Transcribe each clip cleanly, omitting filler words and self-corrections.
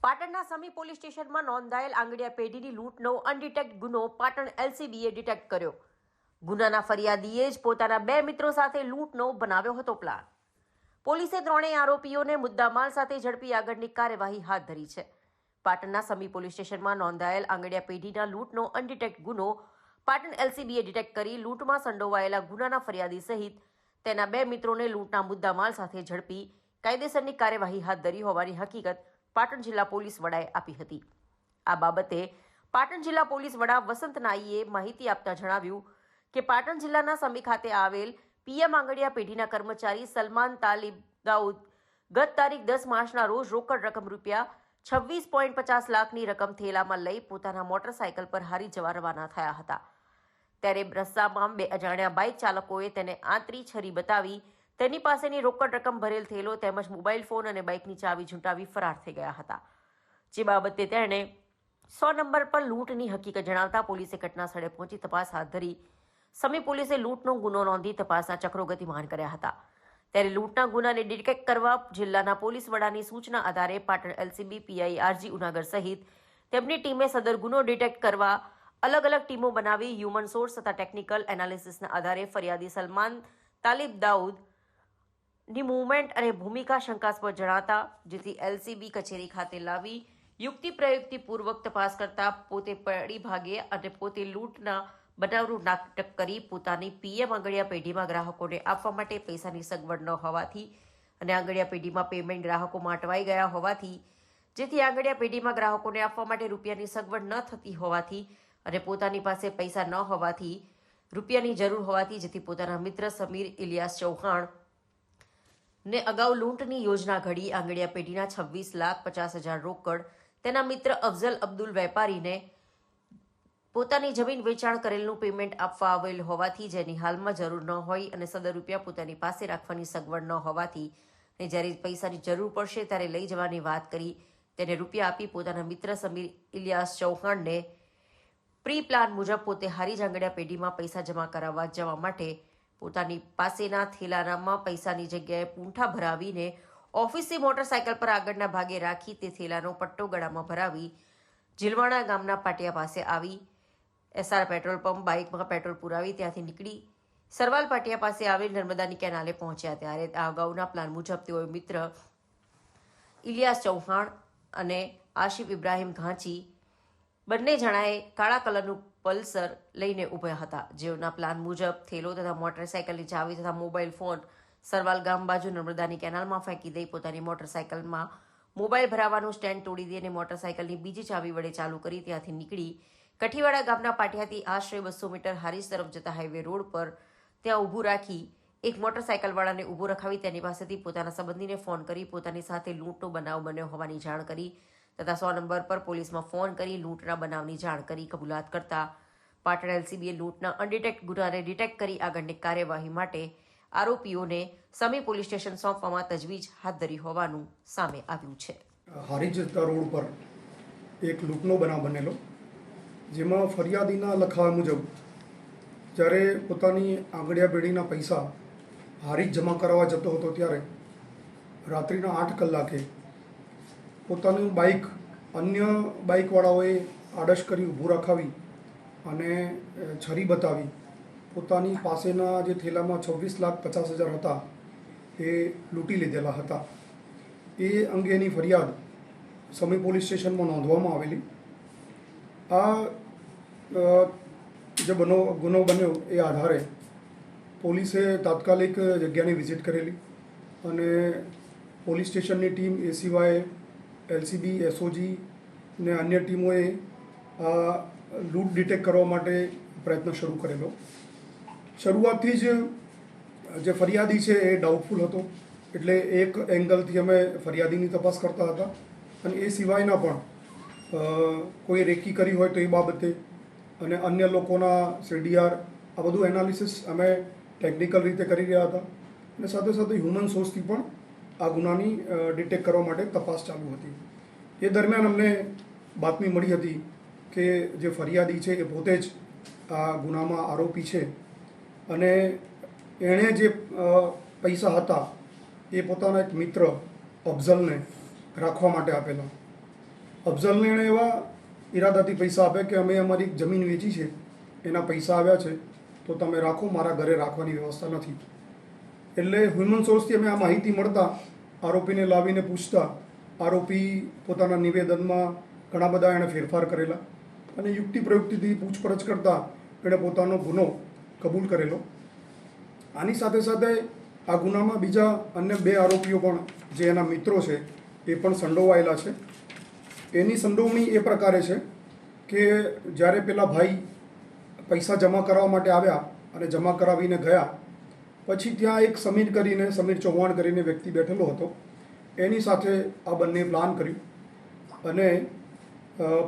પાટણના સમી પોલીસ સ્ટેશનમાં નોંધાયેલ આંગડિયા પેઢીની લૂંટનો અનડિટેક્ટ ગુનો પાટણ એલસીબીએ ડિટેક્ટ કર્યો. ગુનાના ફરિયાદીએ જ પોતાના 2 મિત્રો સાથે લૂંટનો બનાવ્યો હતો પ્લાન. પોલીસે ત્રણેય આરોપીઓને મુદ્દામાલ સાથે ઝડપી આગળની કાર્યવાહી હાથ ધરી છે. પાટણના સમી પોલીસ સ્ટેશનમાં નોંધાયેલ આંગડિયા પેઢીના લૂંટનો અનડિટેક્ટ ગુનો પાટણ એલસીબીએ ડિટેક્ટ કરી લૂંટમાં સંડોવાયેલા ગુનાના ફરિયાદી સહિત તેના 2 મિત્રોને લૂંટના મુદ્દામાલ સાથે ઝડપી કાયદેસરની કાર્યવાહી હાથ ધરી હોવાની હકીકત પાટણ જિલ્લા પોલીસ વડાએ આપી હતી. આ બાબતે પાટણ જિલ્લા પોલીસ વડા વસંત નાઈએ માહિતી આપતા જણાવ્યું કે પાટણ જિલ્લાના સમી ખાતે આવેલ પીએમ આંગડિયા પેઢીના કર્મચારી સલમાન તાલિબ દાઉદ ગત તારીખ 10 માર્ચના રોજ રોકડ રકમ રૂપિયા 26.50 લાખની રકમ થેલામાં લઈ પોતાના મોટરસાયકલ પર હારી જવા રવાના થયા હતા. ત્યારે રસ્તામાં 2 અજાણ્યા બાઇક ચાલકોએ તેને આંતરી છરી બતાવી તેની પાસેની રોકડ રકમ ભરેલ થેલો તેમજ મોબાઈલ ફોન અને બાઇકની ચાવી ઝૂંટાવી ફરાર થઈ ગયા હતા. જે બાબતે તેણે 100 નંબર પર લૂંટની હકીકત જણાવતા પોલીસે ઘટના સ્થળે પહોંચી તપાસ હાથ ધરી સમી પોલીસે લૂંટનો ગુનો નોંધી તપાસના ચક્રો ગતિમાન કર્યા હતા. ત્યારે લૂંટના ગુનાને ડિટેક્ટ કરવા જિલ્લાના પોલીસ વડાની સૂચના આધારે Patan LCB PI R G Unagar સહિત તેમની ટીમે સદર ગુનો ડિટેક્ટ કરવા અલગ અલગ ટીમો બનાવી હ્યુમન સોર્સ તથા ટેકનિકલ એનાલિસિસના આધારે ફરિયાદી સલમાન તાલિબ દાઉદ ની મૂવમેન્ટ અને ભૂમિકા શંકાસ્પદ જણાતા જેથી એલસીબી કચેરી ખાતે લાવી યુક્તિ પ્રયુક્તિપૂર્વક તપાસ કરતા પોતે પડી ભાગે અને પોતે લૂંટના બનાવનું નાટક કરી પોતાની પીએમ આંગડિયા પેઢીમાં ગ્રાહકોને આપવા માટે પૈસાની સગવડ ન હોવાથી અને આંગડિયા પેઢીમાં પેમેન્ટ ગ્રાહકોમાં અટવાઈ ગયા હોવાથી જેથી આંગડિયા પેઢીમાં ગ્રાહકોને આપવા માટે રૂપિયાની સગવડ ન થતી હોવાથી અને પોતાની પાસે પૈસા ન હોવાથી રૂપિયાની જરૂર હોવાથી જેથી પોતાના મિત્ર સમીર ઇલિયાસ ચૌહાણ ને અગાઉ લૂંટની યોજના ઘડી આંગડિયા પેઢીના 26,50,000 રોકડ તેના મિત્ર અફઝલ અબ્દુલ વેપારીને પોતાની જમીન વેચાણ કરેલનું પેમેન્ટ આપવા આવેલ હોવાથી જેની હાલમાં જરૂર ન હોય અને સદર રૂપિયા પોતાની પાસે રાખવાની સગવડ ન હોવાથી અને જ્યારે પૈસાની જરૂર પડશે ત્યારે લઈ જવાની વાત કરી તેને રૂપિયા આપી પોતાના મિત્ર સમીર ઇલિયાસ ચૌહાણને પ્રી પ્લાન મુજબ પોતે હારી આંગડિયા પેઢીમાં પૈસા જમા કરાવવા જવા માટે પોતાની પાસેના થેલાનામાં પૈસાની જગ્યાએ પૂંઠા ભરાવીને ઓફિસથી મોટરસાયકલ પર આગળના ભાગે રાખી તે થેલાનો પટ્ટો ગળામાં ભરાવી જીલવાણા ગામના પાટિયા પાસે આવી એસઆર પેટ્રોલ પંપ બાઇકમાં પેટ્રોલ પુરાવી ત્યાંથી નીકળી સરવાલ પાટિયા પાસે આવેલ નર્મદાની કેનાલે પહોંચ્યા. ત્યારે આ અગાઉના પ્લાન મુજબ તેઓ મિત્ર ઇલિયાસ ચૌહાણ અને આશિફ ઇબ્રાહિમ ઘાંચી બંને જણાએ કાળા કલરનું પલ્સર લઈને ઊભા હતા. જેઓના પ્લાન મુજબ થેલો તથા મોટરસાયકલની ચાવી તથા મોબાઈલ ફોન સરવાલ ગામ બાજુ નર્મદાની કેનાલમાં ફેંકી દઈ પોતાની મોટરસાયકલમાં મોબાઈલ ભરાવાનું સ્ટેન્ડ તોડી દઈ અને મોટરસાયકલની બીજી ચાવી વડે ચાલુ કરી ત્યાંથી નીકળી કઠીવાડા ગામના પાટિયાથી આશરે 200 મીટર હારીજ તરફ જતા હાઈવે રોડ પર ત્યાં ઊભું રાખી એક મોટરસાયકલવાળાને ઊભું રખાવી તેની પાસેથી પોતાના સંબંધીને ફોન કરી પોતાની સાથે લૂંટનો બનાવ બન્યો હોવાની જાણ કરી તથા 100 નંબર પર પોલીસમાં ફોન કરી લૂંટના બનાવની જાણ કરી કબૂલાત કરતા પાટણ એલસીબીએ લૂંટના અનડિટેક્ટ ગુનાને ડિટેક્ટ કરી આગળની કાર્યવાહી માટે આરોપીઓને સમી પોલીસ સ્ટેશન સોંપવામાં તજવીજ હાથ ધરી હોવાનું સામે આવ્યું છે. હારીજ રોડ પર એક લૂંટનો બનાવ બનેલો જેમાં ફરિયાદીના લખાવા મુજબ જ્યારે પોતાની આંગડિયા પેઢીના પૈસા હારીજ જમા કરાવવા જતો હતો ત્યારે રાત્રિના 8 કલાકે પોતાનું બાઇક અન્ય બાઇકવાળાઓએ આડશ કરી ઊભું રખાવી અને છરી બતાવી પોતાની પાસેના જે થેલામાં 26,50,000 હતા એ લૂંટી લીધેલા હતા. એ અંગેની ફરિયાદ સમી પોલીસ સ્ટેશનમાં નોંધવામાં આવેલી. આ જે ગુનો બન્યો એ આધારે પોલીસે તાત્કાલિક જગ્યાની વિઝિટ કરેલી અને પોલીસ સ્ટેશનની ટીમ એ સિવાય એલસીબી એસઓજી ને અન્ય ટીમોએ આ લૂંટ ડિટેક્ટ કરવા માટે પ્રયત્ન શરૂ કરેલો. શરૂઆતથી જ જે ફરિયાદી છે એ ડાઉટફુલ હતો એટલે એક એંગલથી અમે ફરિયાદીની તપાસ કરતા હતા અને એ સિવાયના પણ કોઈ રેકી કરી હોય તો એ બાબતે અને અન્ય લોકોના સીડીઆર આ બધું એનાલિસિસ અમે ટેકનિકલ રીતે કરી રહ્યા હતા અને સાથે સાથે હ્યુમન સોર્સથી પણ આ ગુનાની ડિટેક્ટ કરવા માટે તપાસ ચાલુ હતી. એ દરમિયાન અમને બાતમી મળી હતી કે જે ફરિયાદી છે એ પોતે જ આ ગુનામાં આરોપી છે અને એણે જે પૈસા હતા એ પોતાના એક મિત્ર અફઝલને રાખવા માટે આપેલા અફઝલને એણે એવા ઈરાદાથી પૈસા આપે કે અમે અમારી જમીન વેચી છે, એના પૈસા આવ્યા છે, તો તમે રાખો, મારા ઘરે રાખવાની વ્યવસ્થા નથી. એટલે હ્યુમન સોર્સથી અમે આ માહિતી મળતા આરોપીને લાવીને પૂછતા આરોપી પોતાના નિવેદનમાં ઘણા બધા એણે ફેરફાર કરેલા અને યુક્તિ પ્રયુક્તિથી પૂછપરછ કરતાં એણે પોતાનો ગુનો કબૂલ કરેલો. આની સાથે સાથે આ ગુનામાં બીજા અન્ય 2 આરોપીઓ પણ જે એના મિત્રો છે એ પણ સંડોવાયેલા છે. એની સંડોવણી એ પ્રકારે છે કે જ્યારે પેલા ભાઈ પૈસા જમા કરાવવા માટે આવ્યા અને જમા કરાવીને ગયા પછી ત્યાં એક સમીર ચૌહાણ કરીને વ્યક્તિ બેઠેલો હતો. એની સાથે આ બંને પ્લાન કર્યું અને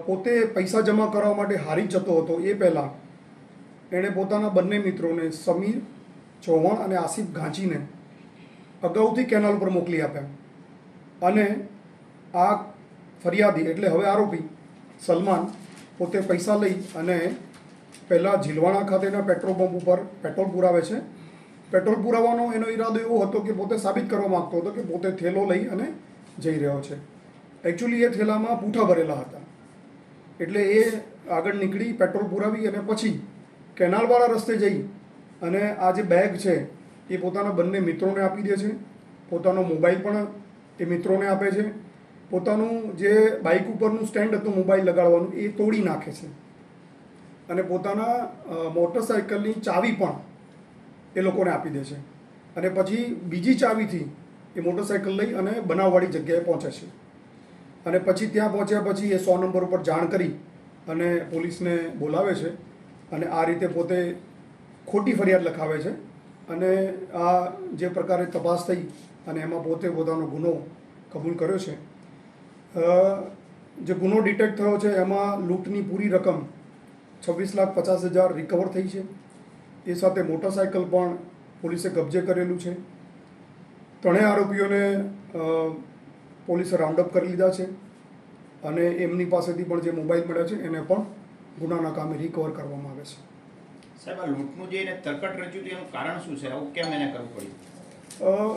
પોતે પૈસા જમા કરાવવા માટે હારી જતો હતો એ પહેલાં એણે પોતાના બંને મિત્રોને સમીર ચૌહાણ અને આસિફ ઘાંચીને અગાઉથી કેનાલ ઉપર મોકલી આપ્યા અને આ ફરિયાદી એટલે હવે આરોપી સલમાન પોતે પૈસા લઈ અને પહેલાં ઝીલવાણા ખાતેના પેટ્રોલ પંપ ઉપર પેટ્રોલ પુરાવે છે. પેટ્રોલ પુરાવાનો એનો ઈરાદો એવો હતો કે પોતે સાબિત કરવા માગતો હતો કે પોતે થેલો લઈ અને જઈ રહ્યો છે. એકચ્યુઅલી એ થેલામાં પૂંઠા ભરેલા હતા. એટલે એ આગળ નીકળી પેટ્રોલ પુરાવી અને પછી કેનાલવાળા રસ્તે જઈ અને આ જે બેગ છે એ પોતાના બંને મિત્રોને આપી દે છે. પોતાનો મોબાઈલ પણ એ મિત્રોને આપે છે. પોતાનું જે બાઇક ઉપરનું સ્ટેન્ડ હતું મોબાઈલ લગાડવાનું એ તોડી નાખે છે અને પોતાના મોટરસાઇકલની ચાવી પણ એ લોકોને આપી દે છે અને પછી બીજી ચાવીથી એ મોટરસાઇકલ લઈ અને બનાવવાળી જગ્યાએ પહોંચે છે અને પછી ત્યાં પહોંચ્યા પછી એ 100 નંબર ઉપર જાણ કરી અને પોલીસને બોલાવે છે અને આ રીતે પોતે ખોટી ફરિયાદ લખાવે છે અને આ જે પ્રકારે તપાસ થઈ અને એમાં પોતે પોતાનો ગુનો કબૂલ કર્યો છે. જે ગુનો ડિટેક્ટ થયો છે એમાં લૂંટની પૂરી રકમ 26,50,000 રિકવર થઈ છે. એ સાથે મોટરસાઇકલ પણ પોલીસે કબજે કરેલું છે. 3 આરોપીઓને પોલીસે રાઉન્ડઅપ કરી લીધા છે અને એમની પાસેથી પણ જે મોબાઈલ મળ્યા છે એને પણ ગુનાના કામે રિકવર કરવામાં આવે છે. સાહેબ, આ લૂંટનું જે એને તરકટ રચ્યું હતું એનું કારણ શું છે? આવું કેમ એને કરવું પડ્યું?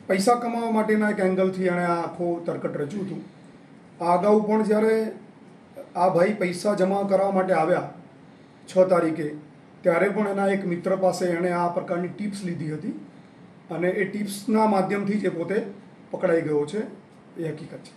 પૈસા કમાવા માટેના એક એંગલથી એણે આ આખો તરકટ રચ્યું હતું. આ અગાઉ પણ જ્યારે આ ભાઈ પૈસા જમા કરાવવા માટે આવ્યા 6 તારીખે ત્યારે પણ એના એક મિત્ર પાસે એણે આ પ્રકારની ટિપ્સ લીધી હતી અને એ ટિપ્સના માધ્યમથી જ એ પોતે પકડાઈ ગયો છે, એ હકીકત છે.